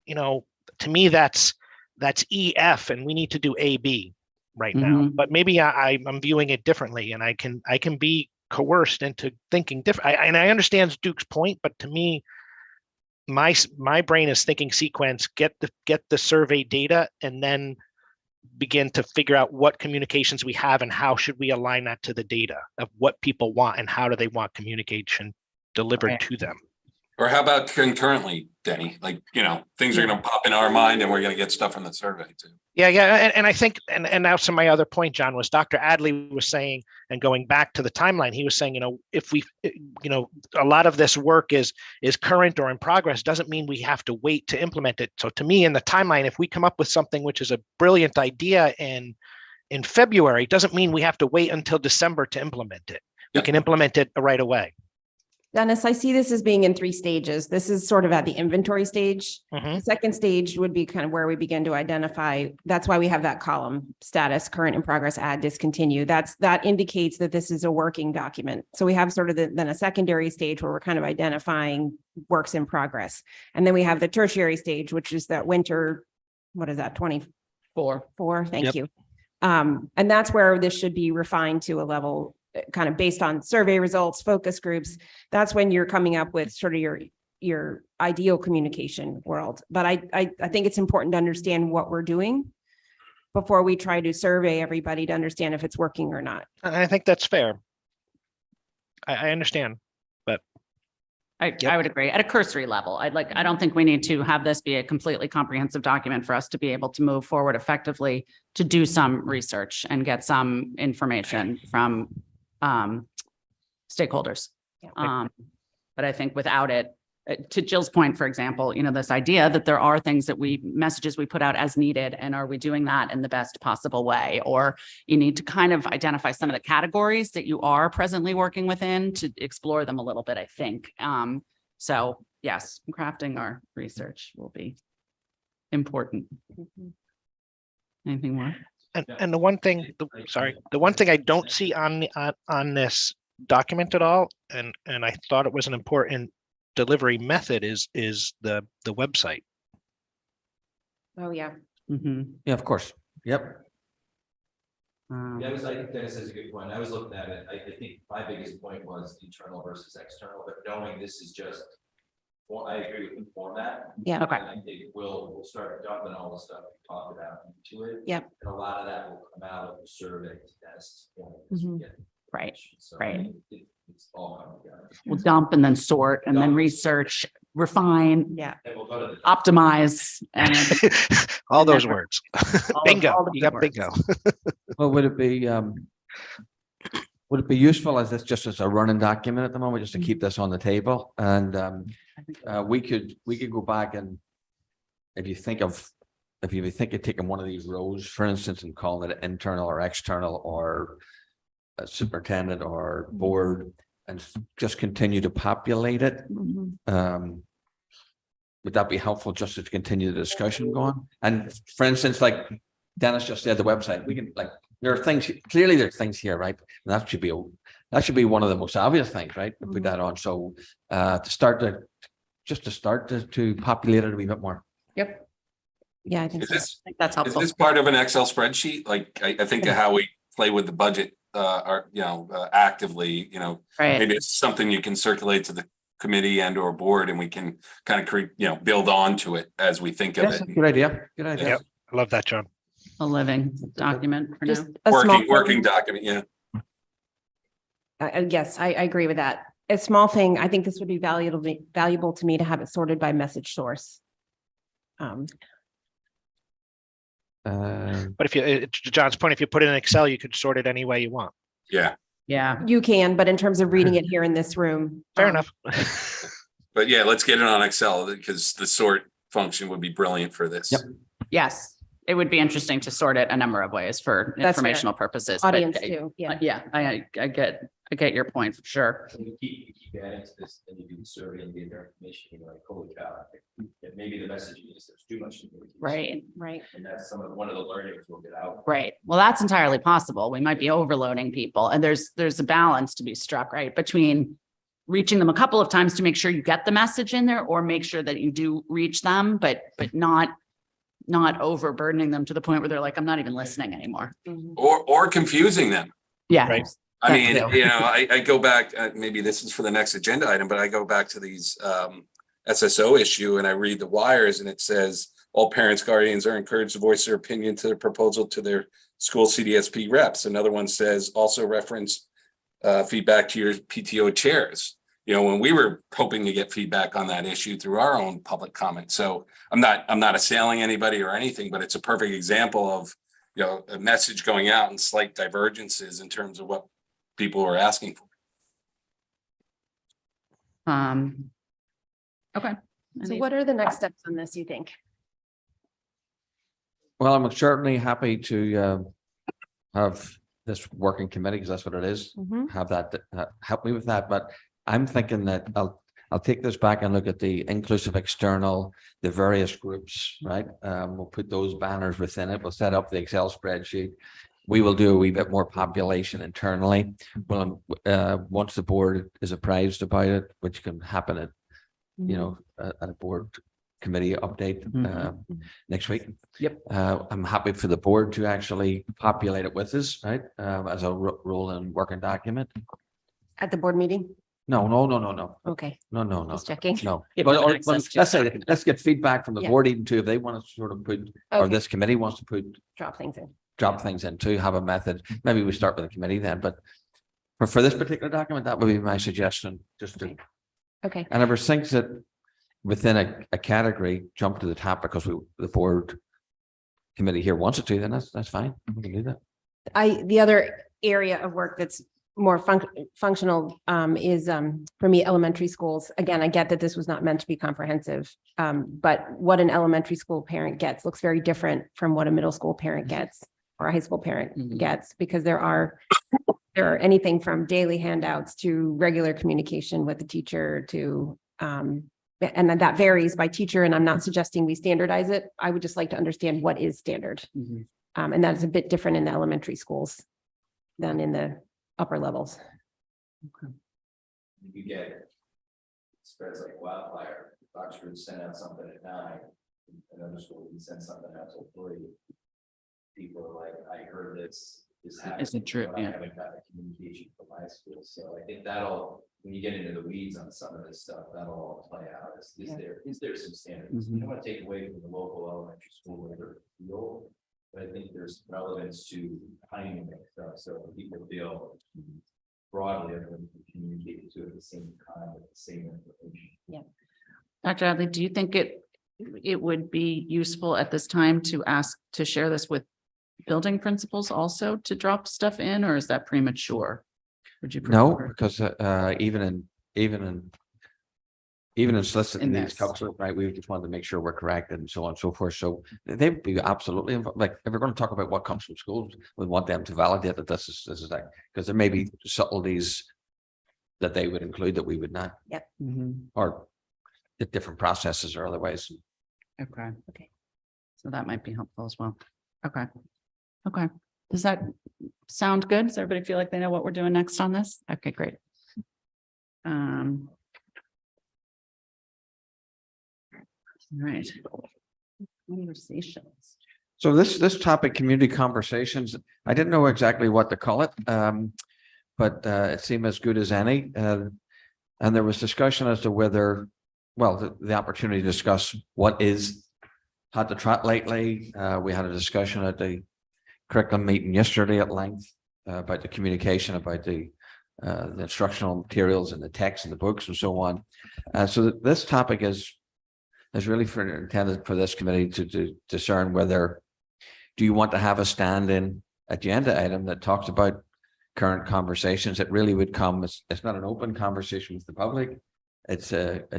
to me, that's EF and we need to do AB right now, Mhm. but maybe I'm viewing it differently and I can be coerced into thinking different. And I understand Duke's point, but to me, my brain is thinking sequence, get the survey data and then begin to figure out what communications we have and how should we align that to the data of what people want and how do they want communication delivered Right. to them. Or how about concurrently, Denny? Like, things are gonna pop in our mind and we're gonna get stuff from the survey too. Yeah. And I think, and now to my other point, John, was Dr. Adley was saying, and going back to the timeline, he was saying, if we, a lot of this work is current or in progress, doesn't mean we have to wait to implement it. So to me, in the timeline, if we come up with something which is a brilliant idea in February, doesn't mean we have to wait until December to implement it. We can implement it right away. Dennis, I see this as being in 3 stages. This is sort of at the inventory stage. Mhm. The second stage would be kind of where we begin to identify. That's why we have that column: status, current, in progress, add, discontinue. That indicates that this is a working document. So we have sort of then a secondary stage where we're kind of identifying works in progress. And then we have the tertiary stage, which is that winter, what is that, 24? Thank Yep. you. And that's where this should be refined to a level kind of based on survey results, focus groups. That's when you're coming up with sort of your ideal communication world. But I think it's important to understand what we're doing before we try to survey everybody to understand if it's working or not. And I think that's fair. I understand. I would agree at a cursory level. I don't think we need to have this be a completely comprehensive document for us to be able to move forward effectively to do some research and get some information from stakeholders. Yeah. But I think without it, to Jill's point, for example, this idea that there are things that messages we put out as needed, and are we doing that in the best possible way? Or you need to kind of identify some of the categories that you are presently working within to explore them a little bit, I think. So yes, crafting our research will be important. Anything more? And the one thing, the one thing I don't see on this document at all, and I thought it was an important delivery method is the website. Oh, yeah. Mhm. Yeah, of course. Yep. I think Dennis has a good point. I was looking at it. I think my biggest point was internal versus external, but knowing this is just, well, I agree with the format. Yeah. Okay. And I think we'll start dumping all the stuff we talked about into it. Yep. And a lot of that will come out of the survey to Dennis's point. as we Mhm. get Right, So right. It's all coming together. We'll dump and then sort and then Dump. research, refine, Yeah. And we'll go to the. optimize, and All And those then- words. all Bingo. the You big got bingo. Well, would it be useful as this just as a running document at the moment, just to keep this on the table? And we could go back and if you think of taking one of these rows, for instance, and calling it internal or external or superintendent or board, and just continue to populate it. Mhm. Would that be helpful just to continue the discussion going? And for instance, like Dennis just said, the website, we can there are things, clearly there are things here, right? And that should be one of the most obvious things, right? To put that on. So to start to populate it a wee bit more. Yep, Yeah, I think Is so. this, I think that's is helpful. this part of an Excel spreadsheet? Like, I think of how we play with the budget, actively, Right. maybe it's something you can circulate to the committee and or board and we can kind of create, build on to it as we think of Yes, it. good idea. Good idea. Yep. I love that, John. A living document for Just now. a small Working thing. document, yeah. Yes, I agree with that. A small thing, I think this would be valuable to me to have it sorted by message source. But if you, to John's point, if you put it in Excel, you could sort it any way you want. Yeah, Yeah, You can, but in terms of reading it here in this room. Fair um, enough. but yeah, let's get it on Excel because the sort function would be brilliant for this. Yep. yes. It would be interesting to sort it a number of ways for fair. informational purposes. but Audience I- too, yeah. Yeah, I get your point for sure. And you keep adding to this, and you do the survey and get their information, you're like, holy cow. Maybe the messaging is there's too much. communication. Right. Right. And that's one of the learnings we'll get out. Right. Well, that's entirely possible. We might be overloading people and there's a balance to be struck, right? Between reaching them a couple of times to make sure you get the message in there or make sure that you do reach them, but not overburdening them to the point where they're like, I'm not even listening anymore. Mhm. Or confusing them. Yeah. Right. I That mean, too. I go back, maybe this is for the next agenda item, but I go back to these SSO issue and I read the wires and it says all parents, guardians are encouraged to voice their opinion to the proposal to their school CDSP reps. Another one says also reference feedback to your PTO chairs. You know, when we were hoping to get feedback on that issue through our own public comment. So I'm not assailing anybody or anything, but it's a perfect example of, you know, a message going out and slight divergences in terms of what people are asking for. Okay. So what are the next steps on this, you think? Well, I'm certainly happy to have this working committee, because that's what it is. Mhm. Have that, help me with that, but I'm thinking that I'll take this back and look at the inclusive external, the various groups, right? We'll put those banners within it. We'll set up the Excel spreadsheet. We will do a wee bit more population internally. Well, once the board is apprised about it, which can happen at, you know, at a board committee update next week. Yep. I'm happy for the board to actually populate it with us, right? As a rolling working document. At the board meeting? No. Okay, No. just checking. No, Give but them or- access to let's it. say, let's get feedback from the Yeah. board even too, if they want to sort of put, or Okay, this committee wants to put, drop things in. drop things in too, have a method. Maybe we start with the committee then, but for this particular document, that would be my suggestion, just to, Okay, and if there's things that within a category jump to the top because the board committee here wants it to, then that's fine. We can do that. the other area of work that's more functional is for me, elementary schools. Again, I get that this was not meant to be comprehensive. But what an elementary school parent gets looks very different from what a middle school parent gets or a high school parent Mhm. gets, because there are anything from daily handouts to regular communication with the teacher to and then that varies by teacher, and I'm not suggesting we standardize it. I would just like to understand what is standard. Mhm. And that's a bit different in the elementary schools than in the upper levels. You get it spreads like wildfire. Oxford sent out something at 9, another school would send something out till 3. People are like, I heard this happened. Is it true? but I Yeah. haven't got the communication from my school, so I think that'll, when you get into the weeds on some of this stuff, that'll all play out. Is there some standards? I don't want to take away from the local elementary school whatever feel, but I think there's relevance to timing and stuff, so people feel broadly everyone can communicate to at the same time with the same information. Dr. Adley, do you think it would be useful at this time to ask to share this with building principals also to drop stuff in, or is that premature? Would you? No, prefer- because even in soliciting In these this. council, right, we just wanted to make sure we're correct and so on and so forth. So they'd be absolutely like, if we're going to talk about what comes from schools, we want them to validate that this is like, because there may be subtleties that they would include that we would not, Mhm. or the different processes or otherwise. Okay. Okay. So that might be helpful as well. Okay. Okay. Does that sound good? Does everybody feel like they know what we're doing next on this? Okay, great. All right. Conversations. So this topic, community conversations, I didn't know exactly what to call it. But it seemed as good as any. And there was discussion as to whether, well, the opportunity to discuss what is had to trot lately. We had a discussion at the curriculum meeting yesterday at length about the communication, about the instructional materials and the text and the books and so on. So this topic is really intended for this committee to discern whether do you want to have a stand-in agenda item that talks about current conversations? It really would come, it's not an open conversation with the public. It's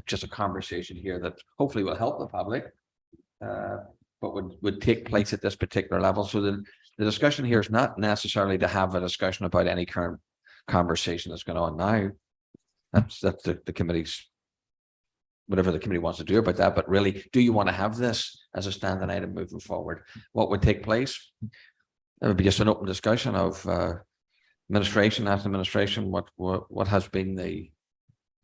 just a conversation here that hopefully will help the public, but would take place at this particular level. So the discussion here is not necessarily to have a discussion about any current conversation that's going on now. That's the committee's, whatever the committee wants to do about that. But really, do you want to have this as a standing item moving forward? What would take place? It would be just an open discussion of administration, as administration, what has been the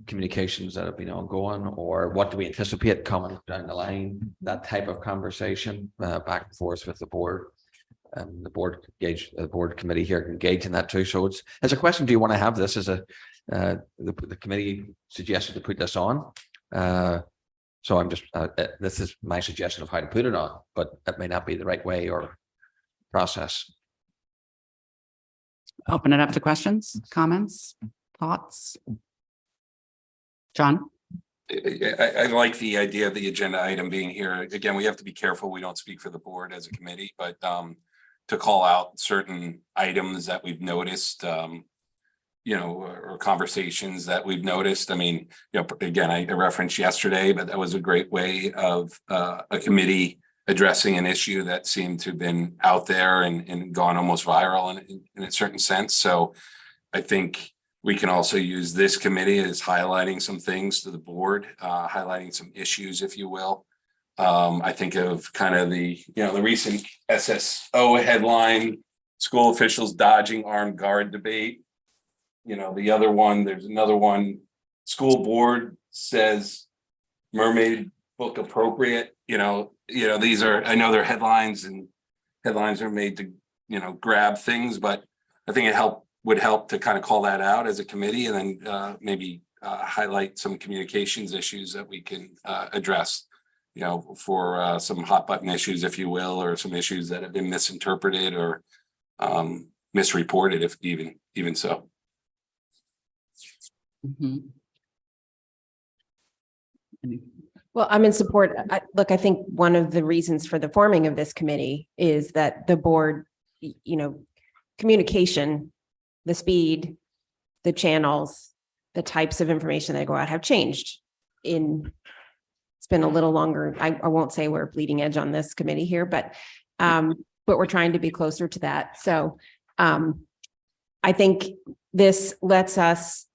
communications that have been ongoing, or what do we anticipate coming down the line? That type of conversation back and forth with the board. The board committee here can engage in that too. So it's a question: do you want to have this as a the committee suggested to put this on? So I'm just this is my suggestion of how to put it on, but it may not be the right way or process. Open it up to questions, comments, thoughts. John? I like the idea of the agenda item being here. Again, we have to be careful. We don't speak for the board as a committee, but to call out certain items that we've noticed, you know, or conversations that we've noticed. I mean, you know, again, I referenced yesterday, but that was a great way of a committee addressing an issue that seemed to have been out there and gone almost viral in a certain sense. So I think we can also use this committee as highlighting some things to the board, highlighting some issues, if you will. I think of kind of the recent SSO headline, school officials dodging armed guard debate. You know, the other one, there's another one, school board says mermaid book appropriate. You know, these are, I know they're headlines, and headlines are made to, grab things, but I think would help to kind of call that out as a committee, and then maybe highlight some communications issues that we can address, for some hot button issues, if you will, or some issues that have been misinterpreted or misreported, if even so. Mhm. Well, I'm in support. I think one of the reasons for the forming of this committee is that the board, communication, the speed, the channels, the types of information that go out have changed. It's been a little longer. I won't say we're bleeding edge on this committee here, but we're trying to be closer to that. So I think this lets us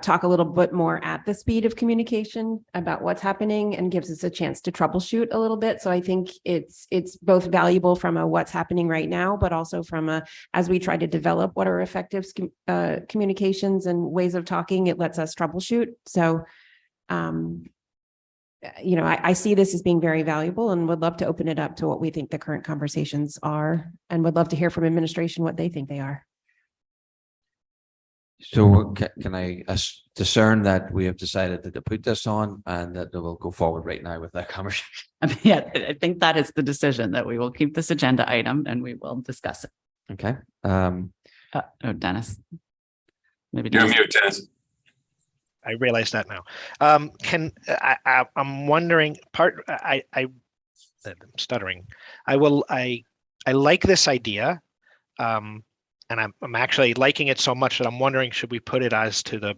talk a little bit more at the speed of communication about what's happening and gives us a chance to troubleshoot a little bit. So I think it's both valuable from a what's happening right now, but also from as we try to develop what are effective communications and ways of talking, it lets us troubleshoot. So, I see this as being very valuable and would love to open it up to what we think the current conversations are, and would love to hear from administration what they think they are. So can I discern that we have decided to put this on and that we'll go forward right now with that conversation? Yeah, I think that is the decision, that we will keep this agenda item and we will discuss it. Okay. Dennis. Maybe You're on Dennis. mute, Dennis. I realize that now. I'm wondering, I'm stuttering. I like this idea. And I'm actually liking it so much that I'm wondering, should we put it as to the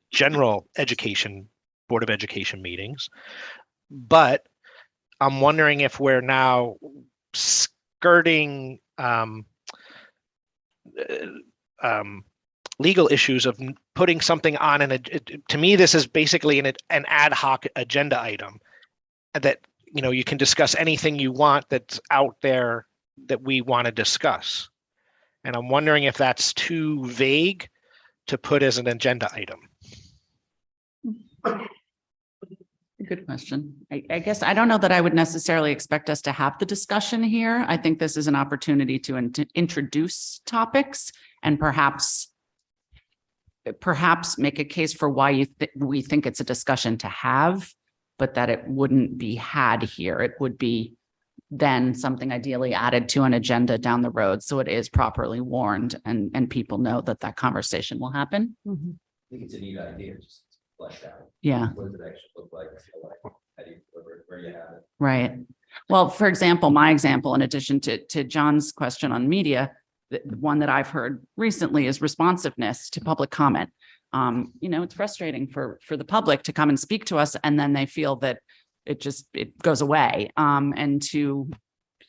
general education, Board of Education meetings? But I'm wondering if we're now skirting legal issues of putting something on to me, this is basically an ad hoc agenda item that, you can discuss anything you want that's out there that we want to discuss. And I'm wondering if that's too vague to put as an agenda item. Good question. I guess I don't know that I would necessarily expect us to have the discussion here. I think this is an opportunity to introduce topics and perhaps make a case for why we think it's a discussion to have, but that it wouldn't be had here. It would be then something ideally added to an agenda down the road, so it is properly warned and people know that conversation will happen. I think it's a neat idea, just flesh out. Yeah. What does it actually look like? Feel like? How do you deliver it? Where you have it? Right. Well, for example, my example, in addition to John's question on media, the one that I've heard recently is responsiveness to public comment. It's frustrating for the public to come and speak to us, and then they feel that it goes away. And to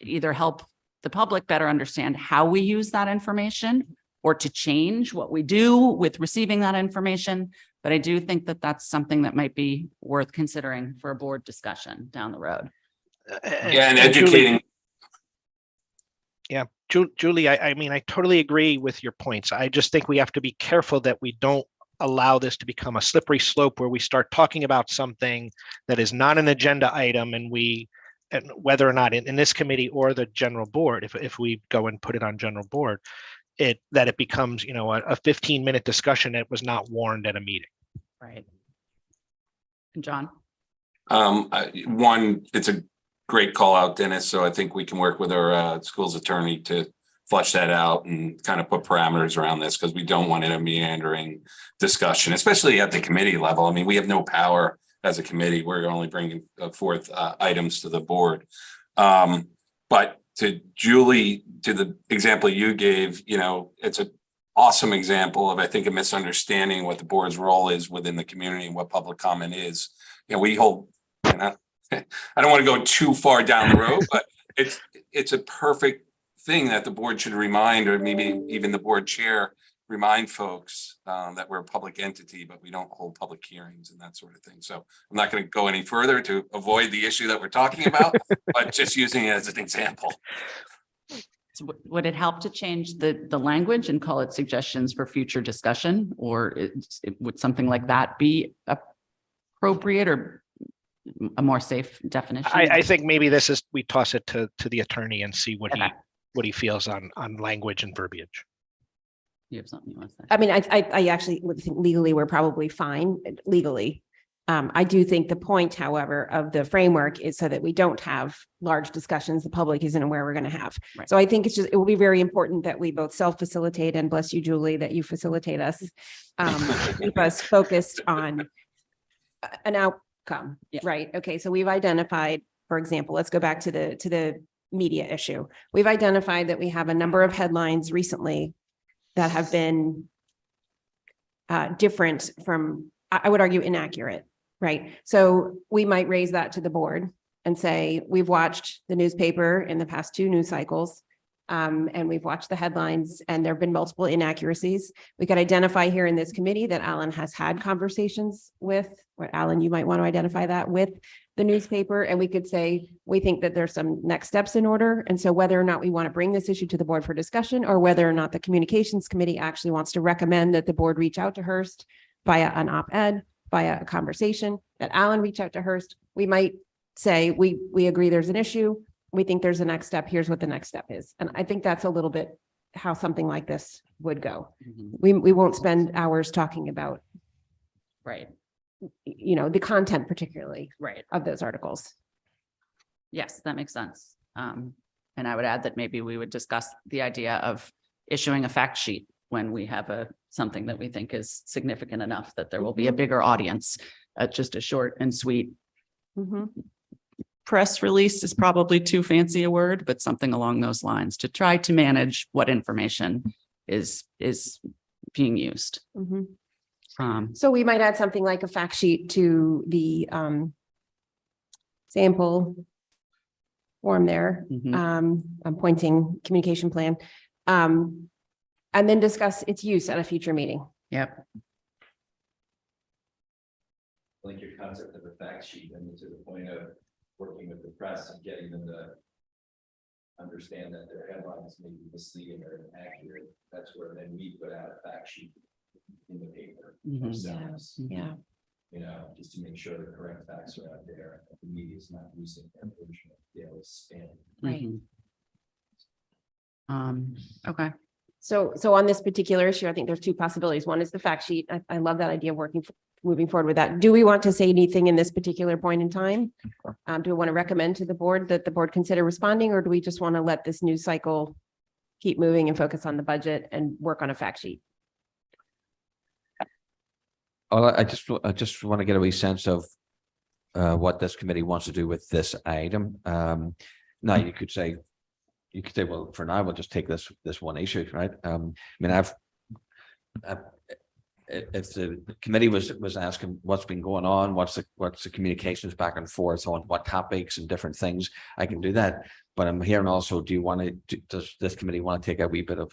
either help the public better understand how we use that information or to change what we do with receiving that information. But I do think that that's something that might be worth considering for a board discussion down the road. Yeah, and Julie- educating. Julie, I mean, I totally agree with your points. I just think we have to be careful that we don't allow this to become a slippery slope where we start talking about something that is not an agenda item, and whether or not in this committee or the general board, if we go and put it on general board, that it becomes, a 15-minute discussion that was not warned at a meeting. Right. And John? It's a great call out, Dennis. So I think we can work with our school's attorney to flush that out and kind of put parameters around this, because we don't want it a meandering discussion, especially at the committee level. I mean, we have no power as a committee. We're only bringing forth items to the board. But to Julie, to the example you gave, it's an awesome example of, I think, a misunderstanding what the board's role is within the community and what public comment is. We hold, I don't want to go too far down the road, but it's a perfect thing that the board should remind, or maybe even the board chair remind folks that we're a public entity, but we don't hold public hearings and that sort of thing. So I'm not going to go any further to avoid the issue that we're talking about, but just using it as an example. So would it help to change the language and call it suggestions for future discussion? Or would something like that be appropriate or a more safe definition? I think maybe we toss it to the attorney and see what Okay. he feels on language and verbiage. You have something you want to say? I mean, I actually would think legally, we're probably fine legally. I do think the point, however, of the framework is so that we don't have large discussions the public isn't aware we're going to have. Right. So I think it will be very important that we both self-facilitate, and bless you, Julie, that you facilitate us. Keep us focused on an outcome, Yeah. right? Okay, so we've identified, for example, let's go back to the media issue. We've identified that we have a number of headlines recently that have been different from, I would argue, inaccurate, right? So we might raise that to the board and say, we've watched the newspaper in the past 2 news cycles, and we've watched the headlines, and there have been multiple inaccuracies. We could identify here in this committee that Alan has had conversations with, or Alan, you might want to identify that with the newspaper, and we could say, we think that there's some next steps in order. And so whether or not we want to bring this issue to the board for discussion, or whether or not the communications committee actually wants to recommend that the board reach out to Hearst via an op-ed, via a conversation, that Alan reach out to Hearst, we might say, we agree there's an issue. We think there's a next step. Here's what the next step is. And I think that's a little bit how something like this would go. Mhm. We won't spend hours talking about, Right, the content particularly right. of those articles. Yes, that makes sense. And I would add that maybe we would discuss the idea of issuing a fact sheet when we have something that we think is significant enough that there will be a bigger audience. Just a short and sweet Mhm. press release is probably too fancy a word, but something along those lines to try to manage what information is being used. Mhm. Um, So we might add something like a fact sheet to the sample form there. mhm. I'm pointing communication plan. And then discuss its use at a future meeting. Yep, Like your concept of a fact sheet, I mean, to the point of working with the press and getting them to understand that their headlines may be misleading or inaccurate. That's where then we put out a fact sheet in the paper Mhm. ourselves, Yeah. just to make sure the correct facts are out there. And the media is not using their version of daily spin. Right. mhm. Okay, So on this particular issue, I think there's 2 possibilities. One is the fact sheet. I love that idea of moving forward with that. Do we want to say anything in this particular point in time? Do we want to recommend to the board that the board consider responding, or do we just want to let this news cycle keep moving and focus on the budget and work on a fact sheet? I just want to get a wee sense of what this committee wants to do with this item. Now you could say, well, for now, we'll just take this one issue, right? I mean, if the committee was asking what's been going on, what's the communications back and forth on what topics and different things, I can do that. But I'm hearing also, does this committee want to take a wee bit of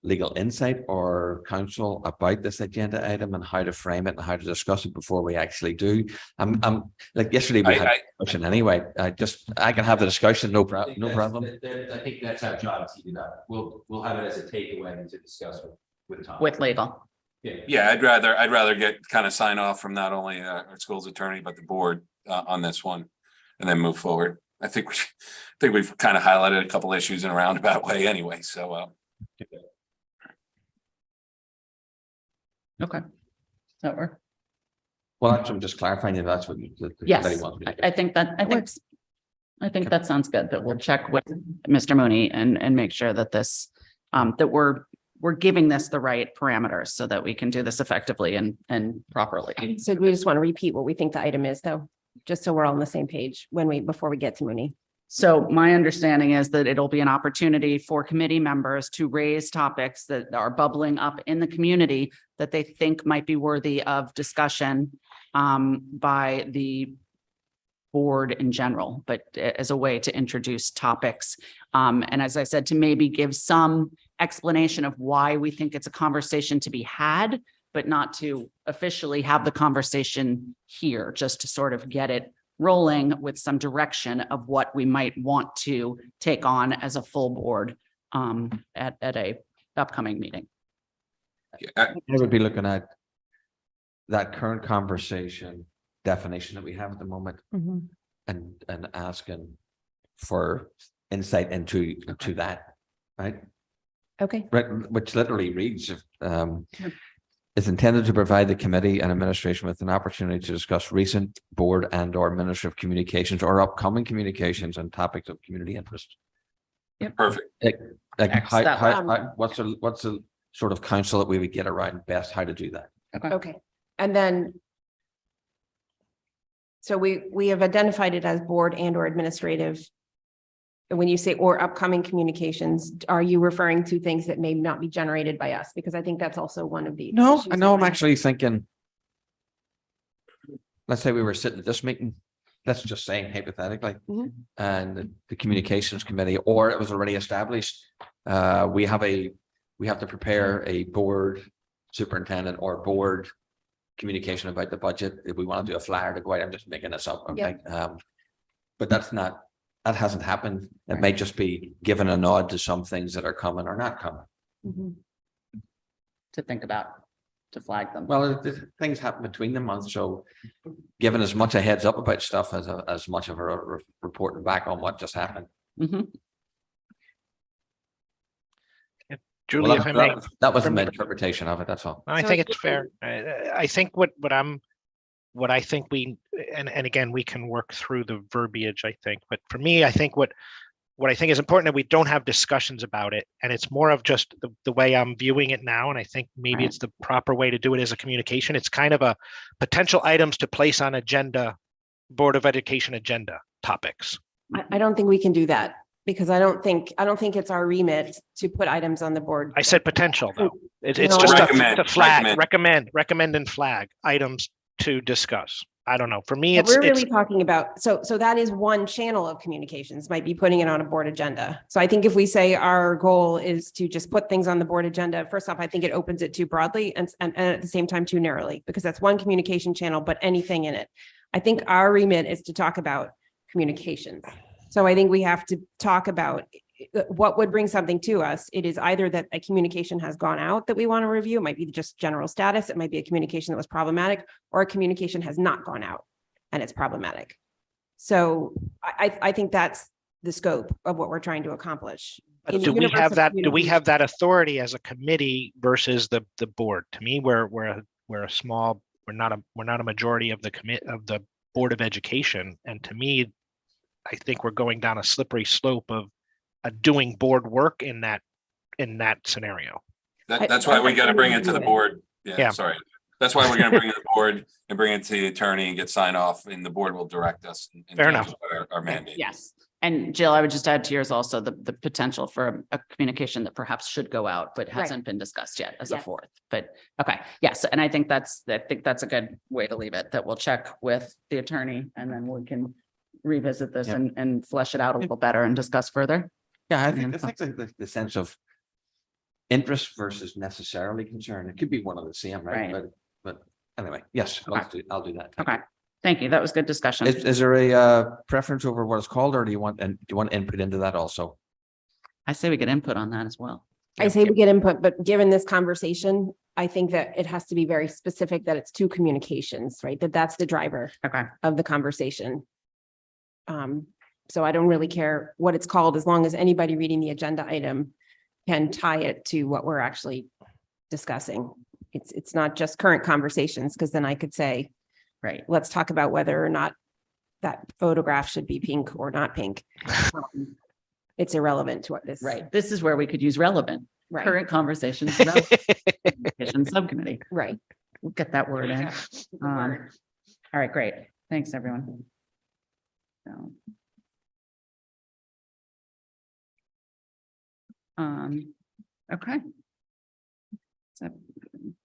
legal insight or counsel about this agenda item and how to frame it and how to discuss it before we actually do? I'm like yesterday we had a discussion anyway. I can have the discussion, no problem. I think that's our job to do that. We'll have it as a takeaway to discuss with Tom. With legal. Yeah, I'd rather get kind of sign off from not only our school's attorney, but the board on this one, and then move forward. I think we've kind of highlighted a couple issues in a roundabout way anyway, so. Okay. That work? Well, I'm just clarifying if that's what the committee Yes, wants me to do. I think that sounds good, that we'll check with Mr. Mooney and make sure that this, that we're giving this the right parameters so that we can do this effectively and properly. So we just want to repeat what we think the item is, though, just so we're all on the same page before we get to Mooney. So my understanding is that it'll be an opportunity for committee members to raise topics that are bubbling up in the community that they think might be worthy of discussion by the board in general, but as a way to introduce topics. And as I said, to maybe give some explanation of why we think it's a conversation to be had, but not to officially have the conversation here, just to sort of get it rolling with some direction of what we might want to take on as a full board at a upcoming meeting. Yeah, I would be looking at that current conversation definition that we have at the moment and asking for insight into that, right? Okay. Right, which literally reads, is intended to provide the committee and administration with an opportunity to discuss recent board and or administrative communications or upcoming communications and topics of community interest. perfect. Like X that what's the sort of counsel that we would get around best how to do that? Okay. And then so we have identified it as board and or administrative. And when you say or upcoming communications, are you referring to things that may not be generated by us? Because I think that's also one of the. No, issues I know. I'm with- actually thinking, let's say we were sitting at this meeting, let's just say hypothetically, Mhm. and the communications committee, or it was already established. We have to prepare a board superintendent or board communication about the budget. If we want to do a flyer to go out, I'm just making this up. Okay. But that hasn't happened. It may just be given a nod to some things that are coming or not coming. Mhm. To think about, to flag them. Well, things happen between the months, so giving as much a heads up about stuff as much of a reporting back on what just happened. Mhm. Julie, Well, if I may, that was from- my interpretation of it, that's all. I So think it's- it's fair. I think what I think and again, we can work through the verbiage, I think, but for me, I think what I think is important that we don't have discussions about it. And it's more of just the way I'm viewing it now. And I think maybe Right. it's the proper way to do it as a communication. It's kind of a potential items to place on agenda, Board of Education agenda topics. I don't think we can do that because I don't think it's our remit to put items on the board. I said potential though. It's No, just Recommend, to flag, recommend. recommend and flag items to discuss. I don't know. For me, But it's we're really talking about, so that is one channel of communications, might be putting it on a board agenda. So I think if we say our goal is to just put things on the board agenda, first off, I think it opens it too broadly and at the same time too narrowly, because that's one communication channel, but anything in it. I think our remit is to talk about communications. So I think we have to talk about what would bring something to us. It is either that a communication has gone out that we want to review. It might be just general status. It might be a communication that was problematic, or a communication has not gone out and it's problematic. So I think that's the scope of what we're trying to accomplish. But in do we universal have that, do we communication. have that authority as a committee versus the board? To me, we're a small, we're not a majority of the Board of Education. And to me, I think we're going down a slippery slope of doing board work in that scenario. That's why we got to bring it to the board. Yeah, Yeah. sorry. That's why we're gonna bring it to the board and bring it to the attorney and get sign off, and the board will direct us. in Fair terms enough. of what our mandate. Yes. And Jill, I would just add to yours also the potential for a communication that perhaps should go out, but Right. hasn't been discussed yet as a Yes. fourth. But, okay, yes, and I think that's a good way to leave it, that we'll check with the attorney and then we can revisit this Yeah. and flesh it out a little better and discuss further. Yeah, I Mhm. think the sense of interest versus necessarily concern, it could be one of the same, right? Right. But anyway, yes, I'll do that. Okay, thank you. That was good discussion. Is there a preference over what it's called, or do you want input into that also? I say we get input on that as well. I say we get input, but given this conversation, I think that it has to be very specific that it's two communications, right? That's the driver Okay, of the conversation. So I don't really care what it's called, as long as anybody reading the agenda item can tie it to what we're actually discussing. It's not just current conversations, because then I could say, right. let's talk about whether or not that photograph should be pink or not pink. It's irrelevant to what this. Right. This is where we could use relevant, Right, current conversations. relevant communication Subcommittee. right. We'll get that word in. All right, great. Thanks, everyone. So. Okay. So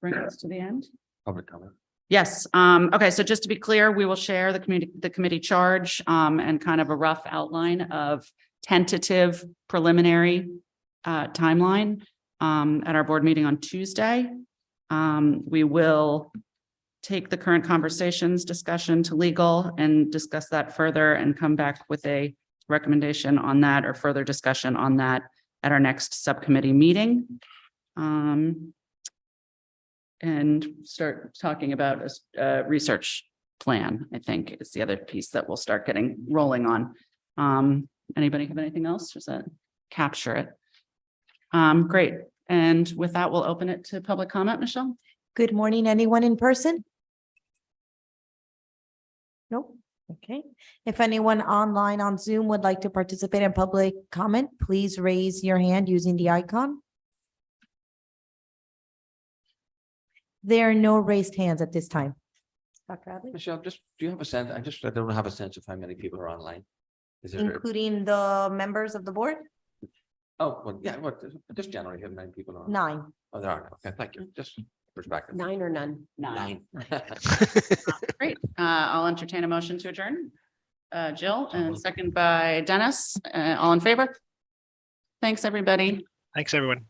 bring us to the end. Public comment. Yes, okay, so just to be clear, we will share the committee charge, and kind of a rough outline of tentative preliminary timeline, at our board meeting on Tuesday. We will take the current conversations discussion to legal and discuss that further and come back with a recommendation on that or further discussion on that at our next subcommittee meeting. And start talking about a research plan, I think is the other piece that we'll start getting rolling on. Anybody have anything else? Does that capture it? Great. And with that, we'll open it to public comment, Michelle. Good morning, anyone in person? Nope. Okay. If anyone online on Zoom would like to participate in public comment, please raise your hand using the icon. There are no raised hands at this time. Dr. Adley? Michelle, do you have a sense? I don't have a sense of how many people are online. Is there? Including the members of the board? Oh, well, yeah, just generally have 9 people on. 9. Oh, there are. Okay, thank you. Just perspective. 9 or none. 9. Great. I'll entertain a motion to adjourn. Jill, and second by Dennis. All in favor? Thanks, everybody. Thanks, everyone.